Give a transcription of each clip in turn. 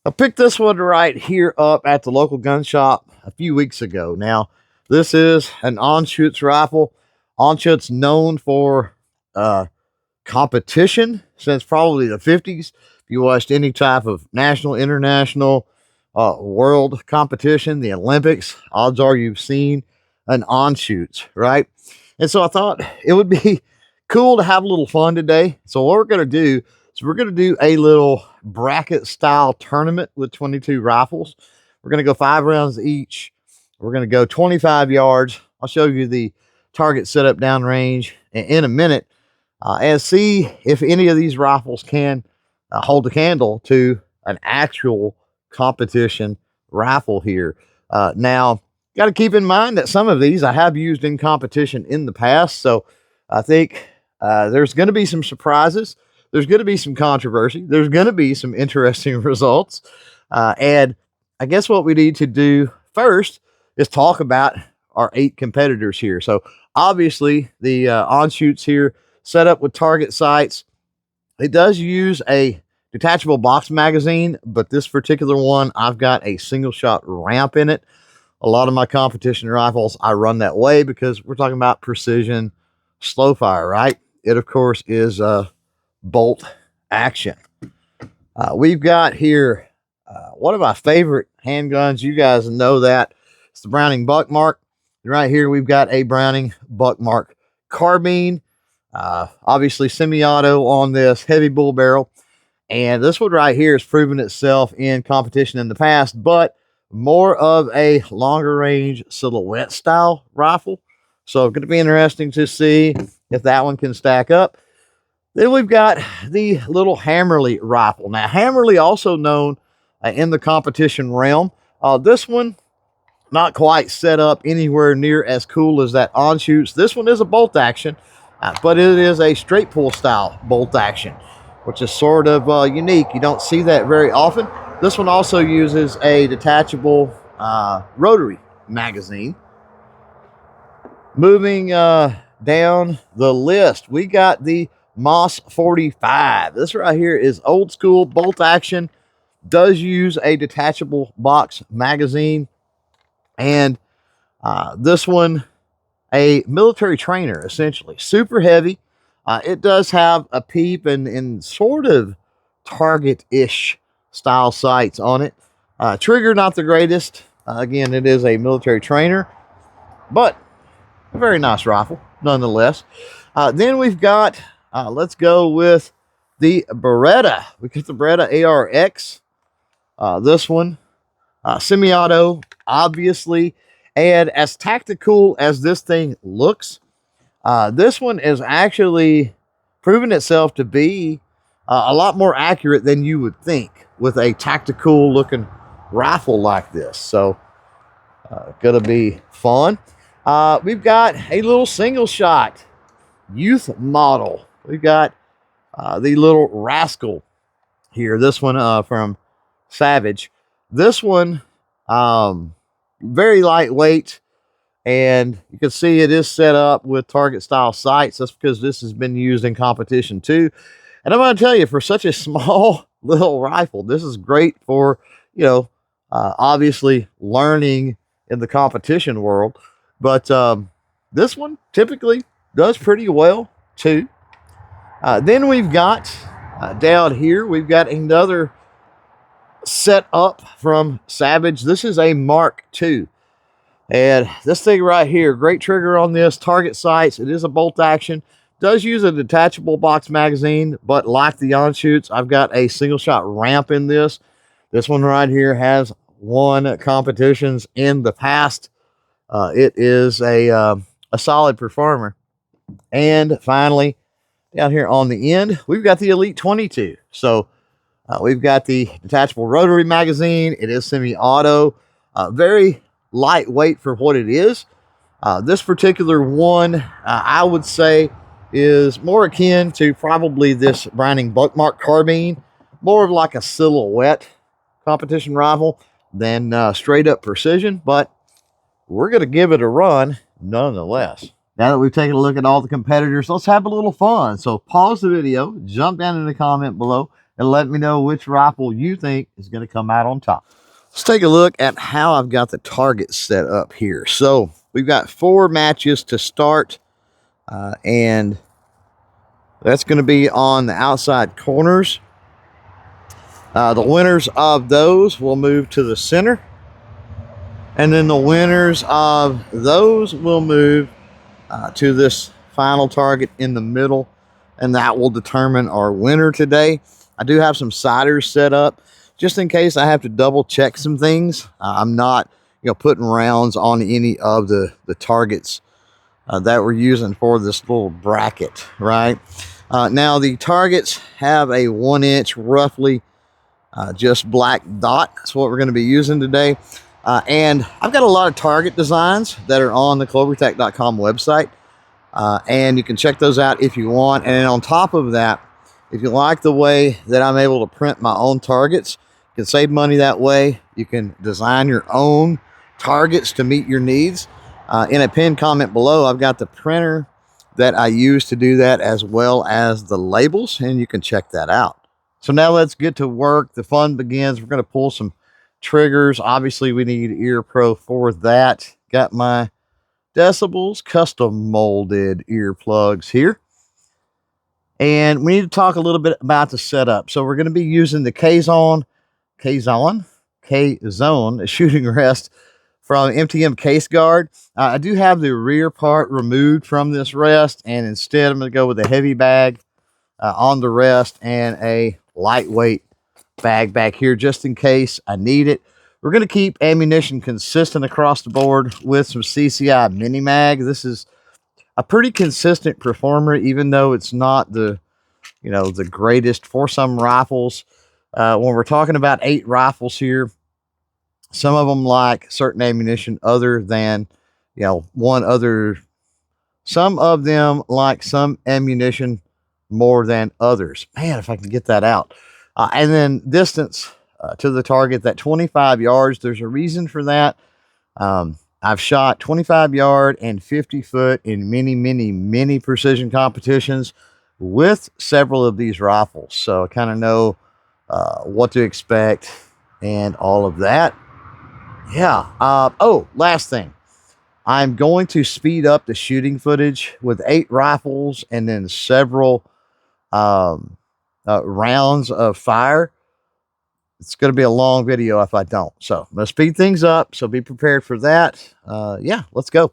I picked this one right here up at the local gun shop a few weeks ago. Now, this is an Anschutz rifle. Anschutz known for competition since probably the 50s. If you watched any type of national, international, world competition, the Olympics, odds are you've seen an Anschutz, right? And so I thought it would be cool to have a little fun today. So what we're going to do is we're going to do a little bracket style tournament with 22 rifles. We're going to go 5 rounds each. We're going to go 25 yards. I'll show you the target setup downrange in a minute, and see if any of these rifles can hold a candle to an actual competition rifle here. Now, got to keep in mind that some of these I have used in competition in the past, so I think there's going to be some surprises. There's going to be some controversy. There's going to be some interesting results. And I guess what we need to do first is talk about our 8 competitors here. So obviously the Anschutz here set up with target sights. It does use a detachable box magazine, but this particular one, I've got a single shot ramp in it. A lot of my competition rifles, I run that way because we're talking about precision slow fire, right? It, of course, is bolt action. We've got here one of my favorite handguns. You guys know that. It's the Browning Buckmark. Right here, we've got a Browning Buckmark carbine. Obviously, semi-auto on this heavy bull barrel. And this one right here has proven itself in competition in the past, but more of a longer range silhouette style rifle. So it's going to be interesting to see if that one can stack up. Then we've got the little Hammerli rifle. Now, Hammerli also known in the competition realm. This one, not quite set up anywhere near as cool as that Anschutz. This one is a bolt action, but it is a straight pull style bolt action, which is sort of unique. You don't see that very often. This one also uses a detachable rotary magazine. Moving down the list, we got the Moss 45. This right here is old school bolt action, does use a detachable box magazine, and this one, a military trainer, essentially. Super heavy. It does have a peep and sort of target-ish style sights on it. Trigger, not the greatest. Again, it is a military trainer, but a very nice rifle, nonetheless. Then we've got, let's go with the Beretta. We got the Beretta ARX. This one, semi-auto, obviously. And as tactical as this thing looks, this one is actually proven itself to be a lot more accurate than you would think with a tactical looking rifle like this. So, gonna be fun. We've got a little single shot youth model. We've got the little Rascal here. This one from Savage. This one, very lightweight, and you can see it is set up with target style sights. That's because this has been used in competition too. And I'm going to tell you, for such a small little rifle, this is great for, you know, obviously learning in the competition world. But this one typically does pretty well too. Then we've got down here, we've got another set up from Savage. This is a Mark II. And this thing right here, great trigger on this, target sights. It is a bolt action. Does use a detachable box magazine, but like the Anschutz, I've got a single shot ramp in this. This one right here has won competitions in the past. It is a solid performer. And finally, down here on the end, we've got the Elite 22. So we've got the detachable rotary magazine. It is semi-auto, very lightweight for what it is. This particular one, I would say, is more akin to probably this Browning Buckmark carbine, more of like a silhouette competition rifle than straight up precision, but we're going to give it a run nonetheless. Now that we've taken a look at all the competitors, let's have a little fun. So pause the video, jump down in the comment below, and let me know which rifle you think is going to come out on top. Let's take a look at how I've got the target set up here. So we've got 4 matches to start, and that's going to be on the outside corners. The winners of those will move to the center, and then the winners of those will move to this final target in the middle, and that will determine our winner today. I do have some siders set up just in case I have to double check some things. I'm not, putting rounds on any of the targets that we're using for this little bracket, right? Now the targets have a 1-inch roughly just black dot. That's what we're going to be using today. And I've got a lot of target designs that are on the CloverTac.com website. And you can check those out if you want. And on top of that, if you like the way that I'm able to print my own targets, you can save money that way. You can design your own targets to meet your needs. In a pinned comment below, I've got the printer that I use to do that, as well as the labels, and you can check that out. So now let's get to work. The fun begins. We're going to pull some triggers. Obviously, we need Ear Pro for that. Got my Decibels custom molded earplugs here. And we need to talk a little bit about the setup. So we're going to be using the K-Zone shooting rest from MTM Case Guard. I do have the rear part removed from this rest, and instead I'm going to go with a heavy bag on the rest and a lightweight bag back here just in case I need it. We're going to keep ammunition consistent across the board with some CCI Mini Mag. This is a pretty consistent performer, even though it's not the, the greatest for some rifles. When we're talking about 8 rifles here, some of them like certain ammunition other than, some of them like some ammunition more than others. Man, if I can get that out. And then distance to the target, that 25 yards, there's a reason for that. I've shot 25 yard and 50 foot in many precision competitions with several of these rifles. So I kind of know what to expect and all of that. Yeah. Oh, last thing. I'm going to speed up the shooting footage with 8 rifles and then several rounds of fire. It's going to be a long video if I don't. So I'm going to speed things up. So be prepared for that. Yeah, let's go.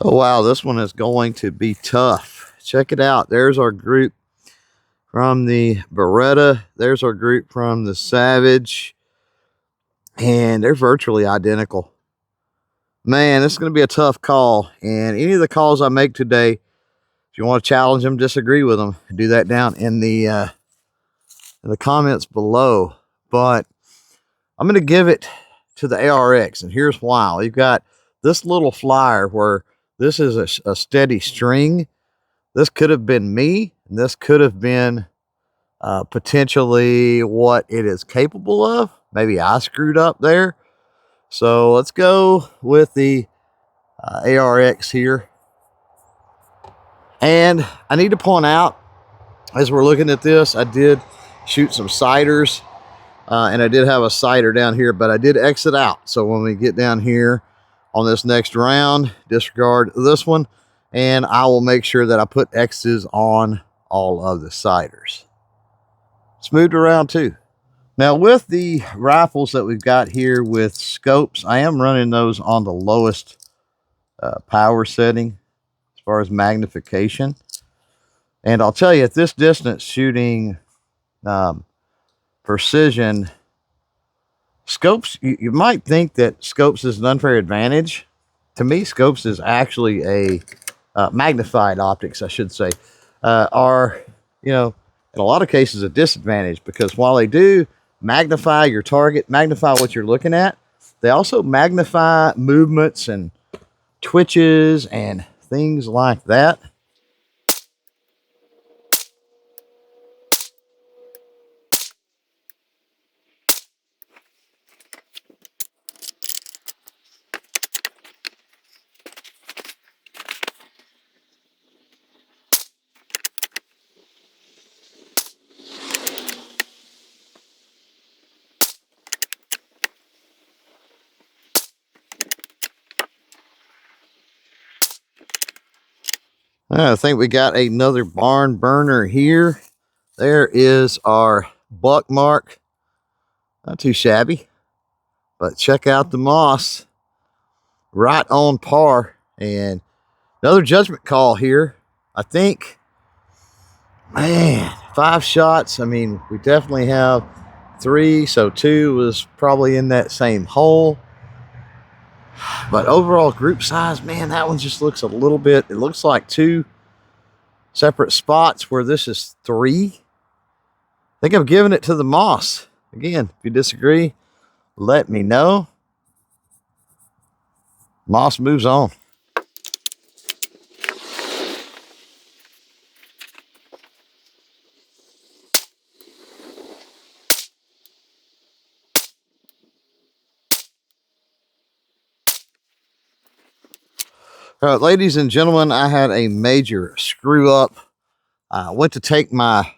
Oh, wow, this one is going to be tough. Check it out. There's our group from the Beretta. There's our group from the Savage. And they're virtually identical. Man, this is going to be a tough call. And any of the calls I make today, if you want to challenge them, disagree with them, do that down in the comments below. But I'm going to give it to the ARX. And here's why. You've got this little flyer where this is a steady string. This could have been me. And this could have been potentially what it is capable of. Maybe I screwed up there. So let's go with the ARX here. And I need to point out, as we're looking at this, I did shoot some sighters. And I did have a sighter down here, but I did exit out. So when we get down here on this next round, disregard this one, and I will make sure that I put X's on all of the sighters. Let's move to round 2. Now with the rifles that we've got here with scopes, I am running those on the lowest power setting as far as magnification. And I'll tell you, at this distance, shooting precision scopes, you might think that scopes is an unfair advantage. To me, scopes is actually a magnified optics, I should say, are, you know, in a lot of cases a disadvantage, because while they do magnify your target, magnify what you're looking at, they also magnify movements and twitches and things like that. I think we got another barn burner here. There is our Buckmark. Not too shabby, but check out the moss. Right on par. And another judgment call here. I think, man, 5 shots. I mean, we definitely have 3, so 2 was probably in that same hole. But overall group size, man, that one just looks a little bit, it looks like 2 separate spots where this is 3. I think I'm giving it to the moss. Again, if you disagree, let me know. Moss moves on. All right, ladies and gentlemen, I had a major screw up. I went to take my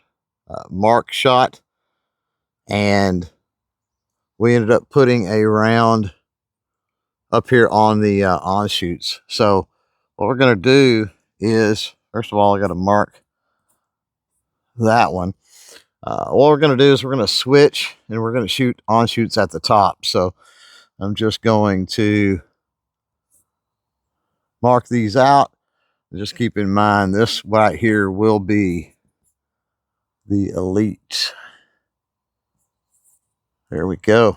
mark shot, and we ended up putting a round up here on the Anschutz. So what we're going to do is, first of all, I got to mark that one. What we're going to do is we're going to switch, and we're going to shoot Anschutz at the top. So I'm just going to mark these out. Just keep in mind, this right here will be the Elite. There we go.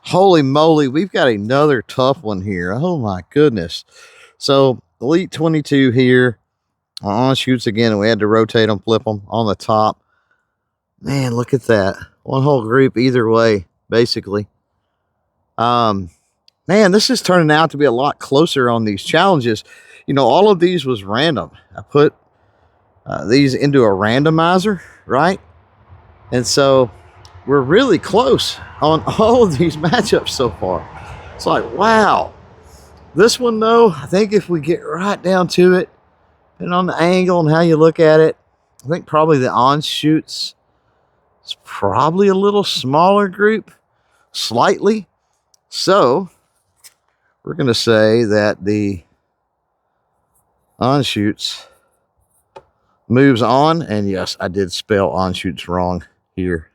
Holy moly, we've got another tough one here. Oh my goodness. So Elite 22 here on Shoots again, and we had to rotate them, flip them on the top. Man, look at that. One whole group either way, basically. Man, this is turning out to be a lot closer on these challenges. You know, all of these was random. I put these into a randomizer, right? And so we're really close on all of these matchups so far. It's like, wow. This one, though, I think if we get right down to it, and on the angle and how you look at it, I think probably the Anschutz is probably a little smaller group, slightly. So we're going to say that the Anschutz moves on. And yes, I did spell Anschutz wrong here.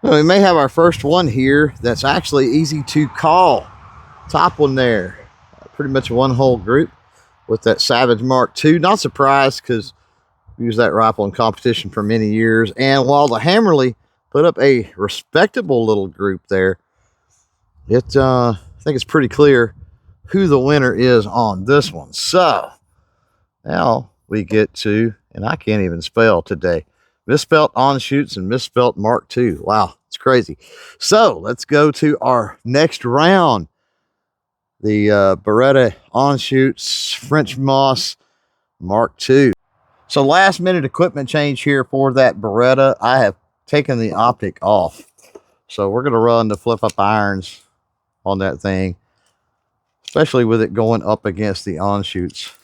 Well, we may have our first one here that's actually easy to call. Top one there. Pretty much one whole group with that Savage Mark II. Not surprised, because we used that rifle in competition for many years. And while the Hammerli put up a respectable little group there, I think it's pretty clear who the winner is on this one. So now we get to, and I can't even spell today, misspelt Anschutz and misspelt Mark II. Wow, it's crazy. So let's go to our next round. The Beretta Anschutz French Moss Mark II. So last minute equipment change here for that Beretta. I have taken the optic off. So we're going to run the flip up irons on that thing, especially with it going up against the Anschutz.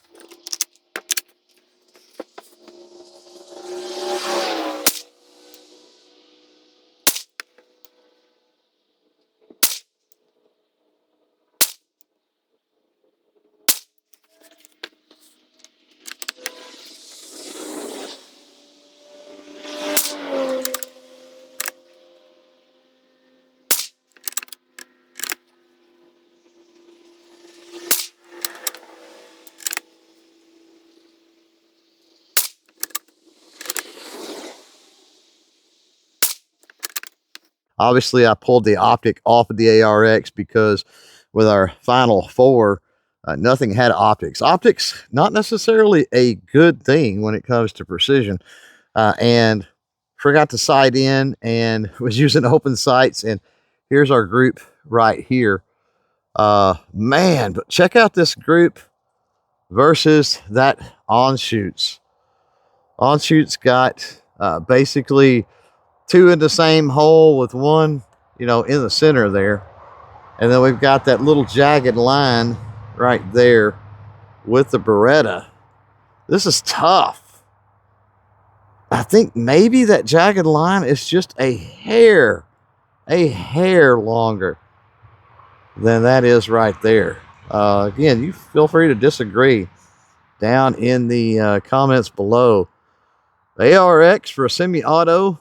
Obviously, I pulled the optic off of the ARX because with our final four, nothing had optics. Optics, not necessarily a good thing when it comes to precision. And forgot to sight in and was using open sights. And here's our group right here. Man, but check out this group versus that Anschutz. Anschutz got basically two in the same hole with one, in the center there. And then we've got that little jagged line right there with the Beretta. This is tough. I think maybe that jagged line is just a hair longer than that is right there. Again, you feel free to disagree down in the comments below. ARX for a semi-auto.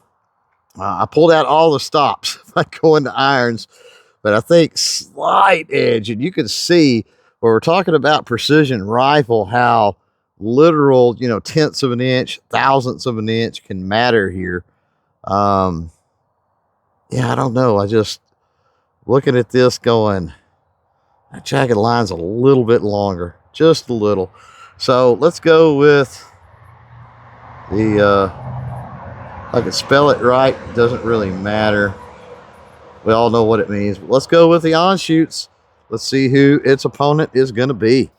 I pulled out all the stops by going to irons, but I think slight edge, and you can see where we're talking about precision rifle, how literal, tenths of an inch, thousandths of an inch can matter here. Yeah, I don't know. I just looking at this going, that jagged line's a little bit longer, just a little. So let's go with the, I can spell it right, doesn't really matter. We all know what it means. But let's go with the Anschutz. Let's see who its opponent is going to be.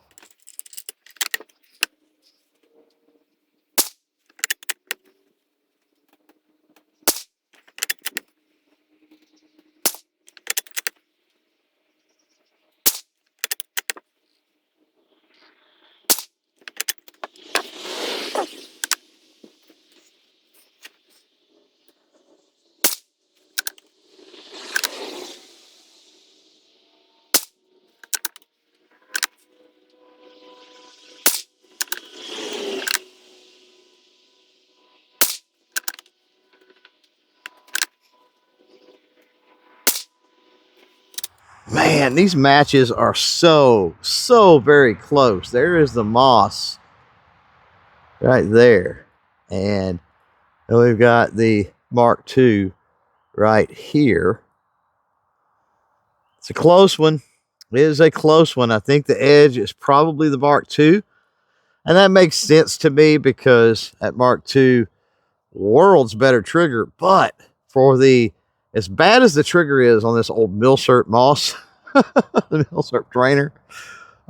Man, these matches are so very close. There is the Moss right there. And then we've got the Mark II right here. It's a close one. It is a close one. I think the edge is probably the Mark II. And that makes sense to me because at Mark II, world's better trigger. But for the, as bad as the trigger is on this old Milsert Moss, the Milsert trainer,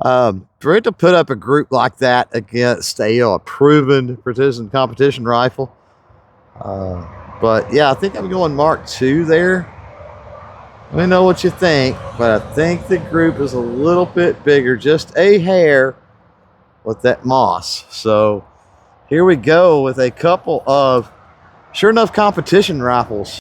for it to put up a group like that against a proven precision competition rifle. But yeah, I think I'm going Mark II there. Let me know what you think, but I think the group is a little bit bigger, just a hair with that Moss. So here we go with a couple of, sure enough, competition rifles.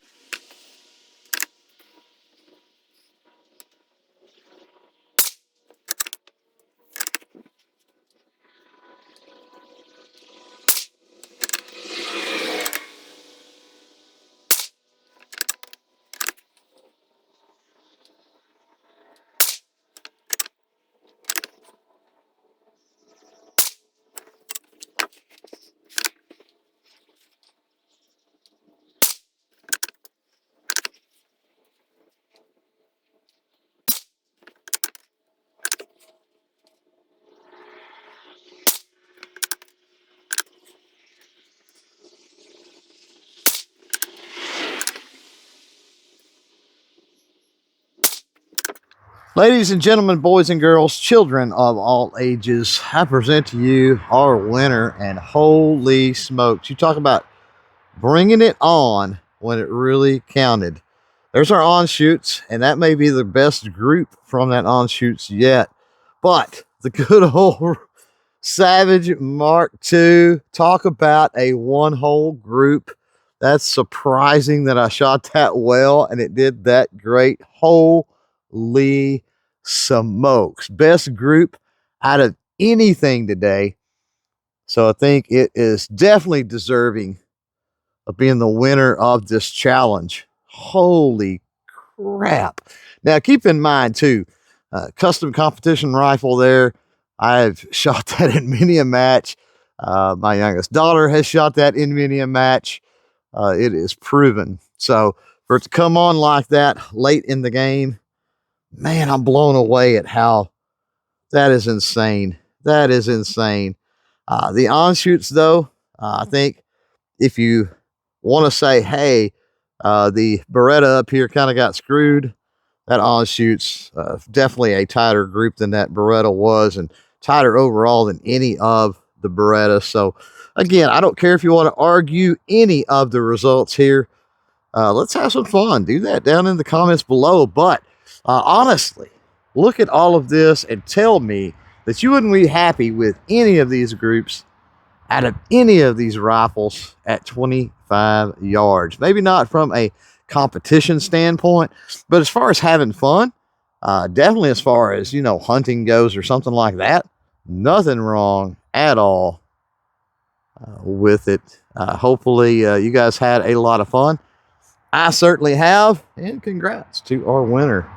Ladies and gentlemen, boys and girls, children of all ages, I present to you our winner, and holy smokes, you talk about bringing it on when it really counted. There's our Anschutz, and that may be the best group from that Anschutz yet. But the good old Savage Mark II, talk about a one-hole group. That's surprising that I shot that well and it did that great. Holy smokes. Best group out of anything today. So I think it is definitely deserving of being the winner of this challenge. Holy crap. Now, keep in mind, too, custom competition rifle there. I've shot that in many a match. My youngest daughter has shot that in many a match. It is proven. So for it to come on like that late in the game, man, I'm blown away at how that is insane. That is insane. The Anschutz, though, I think if you want to say, hey, the Beretta up here kind of got screwed, that Anschutz, definitely a tighter group than that Beretta was, and tighter overall than any of the Beretta. So again, I don't care if you want to argue any of the results here. Let's have some fun. Do that down in the comments below. But honestly, look at all of this and tell me that you wouldn't be happy with any of these groups out of any of these rifles at 25 yards. Maybe not from a competition standpoint, but as far as having fun, definitely as far as, you know, hunting goes or something like that, nothing wrong at all with it. Hopefully you guys had a lot of fun. I certainly have, and congrats to our winner.